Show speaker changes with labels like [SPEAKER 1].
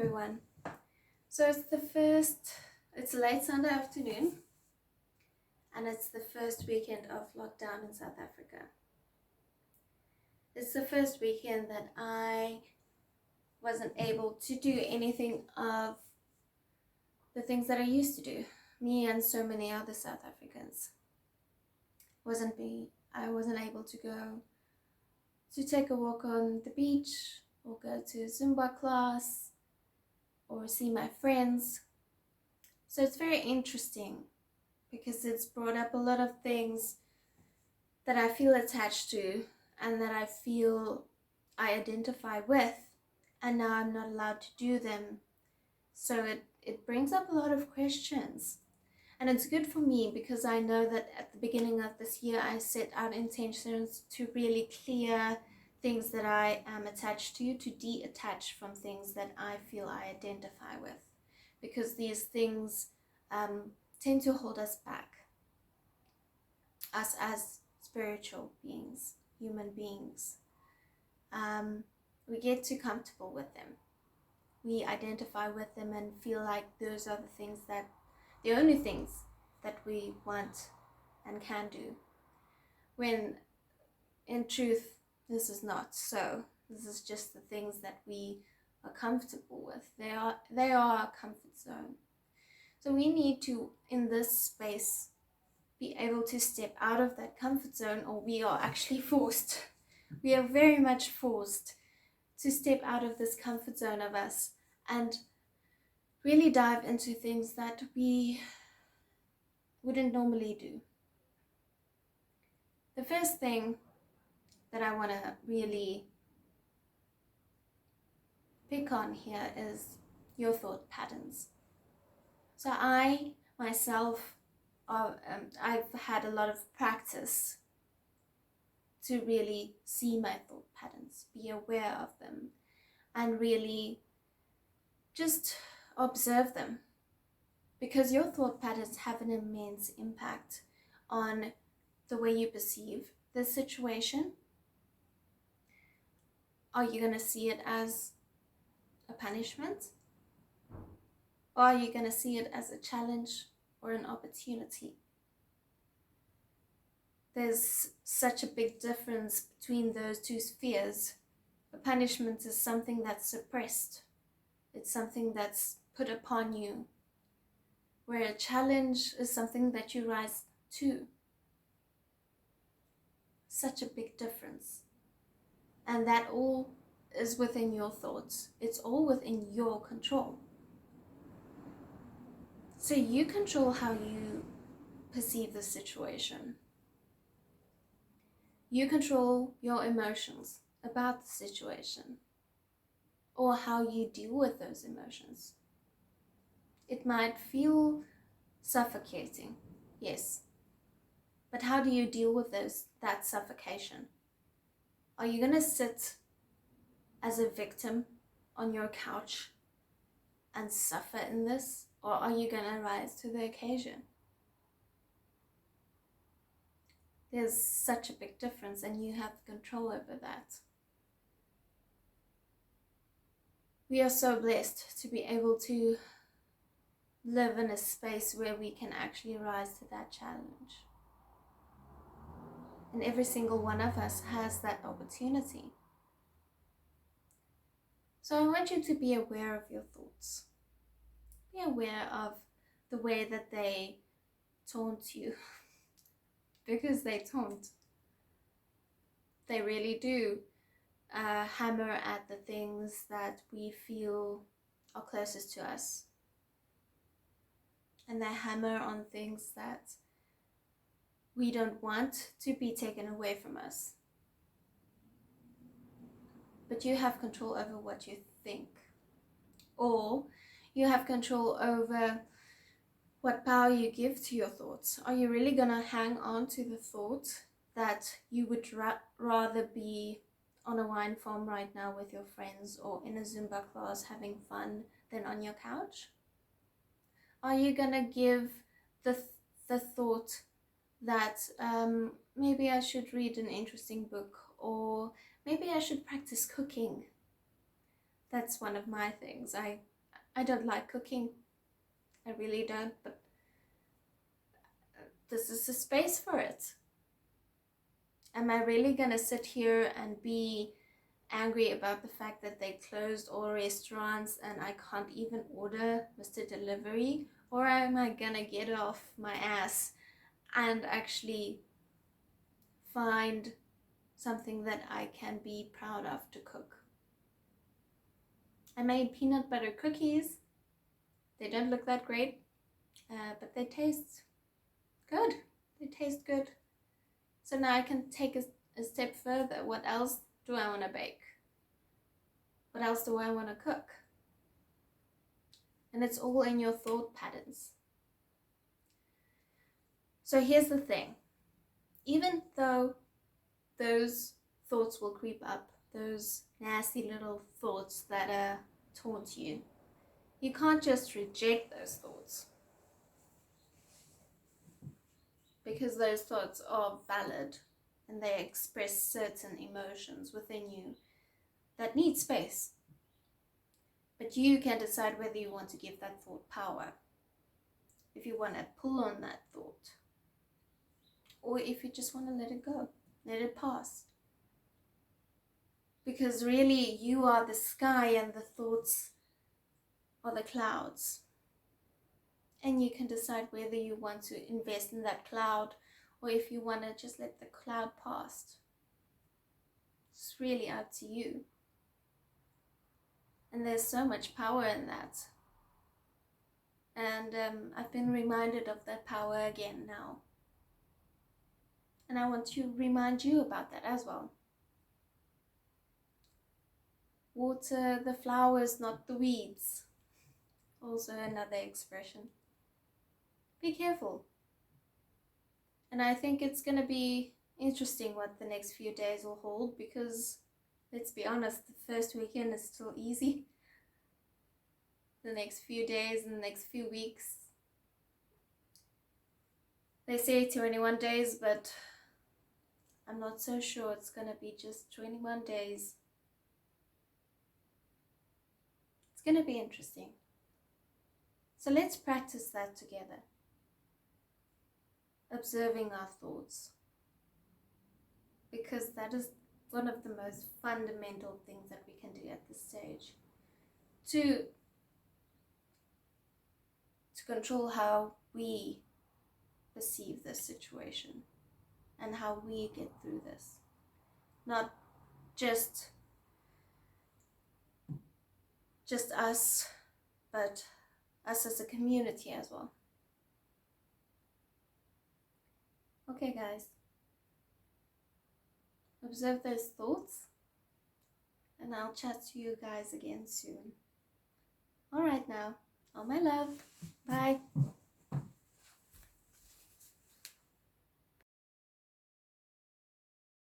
[SPEAKER 1] everyone. So it's late Sunday afternoon, and it's the first weekend of lockdown in South Africa. It's the first weekend that I wasn't able to do anything of the things that I used to do. Me and so many other South Africans. I wasn't able to go to take a walk on the beach or go to a Zumba class or see my friends. So it's very interesting because it's brought up a lot of things that I feel attached to and that I feel I identify with, and now I'm not allowed to do them. So it brings up a lot of questions. And it's good for me because I know that at the beginning of this year I set out intentions to really clear things that I am attached to detach from things that I feel I identify with. Because these things tend to hold us back. Us as spiritual beings, human beings. We get too comfortable with them. We identify with them and feel like those are the only things that we want and can do. When in truth, this is not so. This is just the things that we are comfortable with. They are our comfort zone. So we need to, in this space, be able to step out of that comfort zone, or we are actually forced. We are very much forced to step out of this comfort zone of us and really dive into things that we wouldn't normally do. The first thing that I want to really pick on here is your thought patterns. So I myself, I've had a lot of practice to really see my thought patterns, be aware of them, and really just observe them. Because your thought patterns have an immense impact on the way you perceive the situation. Are you going to see it as a punishment? Or are you going to see it as a challenge or an opportunity? There's such a big difference between those two spheres. A punishment is something that's suppressed. It's something that's put upon you. Where a challenge is something that you rise to. Such a big difference. And that all is within your thoughts. It's all within your control. So you control how you perceive the situation. You control your emotions about the situation, or how you deal with those emotions. It might feel suffocating, yes, but how do you deal with that suffocation? Are you going to sit as a victim on your couch and suffer in this, or are you going to rise to the occasion? There's such a big difference, and you have control over that. We are so blessed to be able to live in a space where we can actually rise to that challenge. And every single one of us has that opportunity. So I want you to be aware of your thoughts. Be aware of the way that they taunt you. Because they taunt. They really do hammer at the things that we feel are closest to us. And they hammer on things that we don't want to be taken away from us. But you have control over what you think. Or you have control over what power you give to your thoughts. Are you really going to hang on to the thought that you would rather be on a wine farm right now with your friends or in a Zumba class having fun than on your couch? Are you going to give the thought that maybe I should read an interesting book, or maybe I should practice cooking? That's one of my things. I I don't like cooking. I really don't, but this is a space for it. Am I really gonna sit here and be angry about the fact that they closed all restaurants and I can't even order Mr. Delivery? Or am I gonna get off my ass and actually find something that I can be proud of to cook? I made peanut butter cookies. They don't look that great, but they taste good. They taste good. So now I can take a step further. What else do I want to bake? What else do I want to cook? And it's all in your thought patterns. So here's the thing. Even though those thoughts will creep up, those nasty little thoughts that taunt you, you can't just reject those thoughts, because those thoughts are valid and they express certain emotions within you that need space. But you can decide whether you want to give that thought power, if you want to pull on that thought, or if you just want to let it go, let it pass. Because really, you are the sky and the thoughts are the clouds. And you can decide whether you want to invest in that cloud or if you want to just let the cloud pass. It's really up to you. And there's so much power in that. And I've been reminded of that power again now. And I want to remind you about that as well. Water the flowers, not the weeds. Also another expression. Be careful. And I think it's going to be interesting what the next few days will hold, because let's be honest, the first weekend is still easy. The next few days and the next few weeks, they say 21 days, but I'm not so sure it's going to be just 21 days. It's going to be interesting. So let's practice that together. Observing our thoughts. Because that is one of the most fundamental things that we can do at this stage. To control how we perceive this situation and how we get through this. Not just us, but us as a community as well. Okay, guys. Observe those thoughts, and I'll chat to you guys again soon. All right now. All my love. Bye.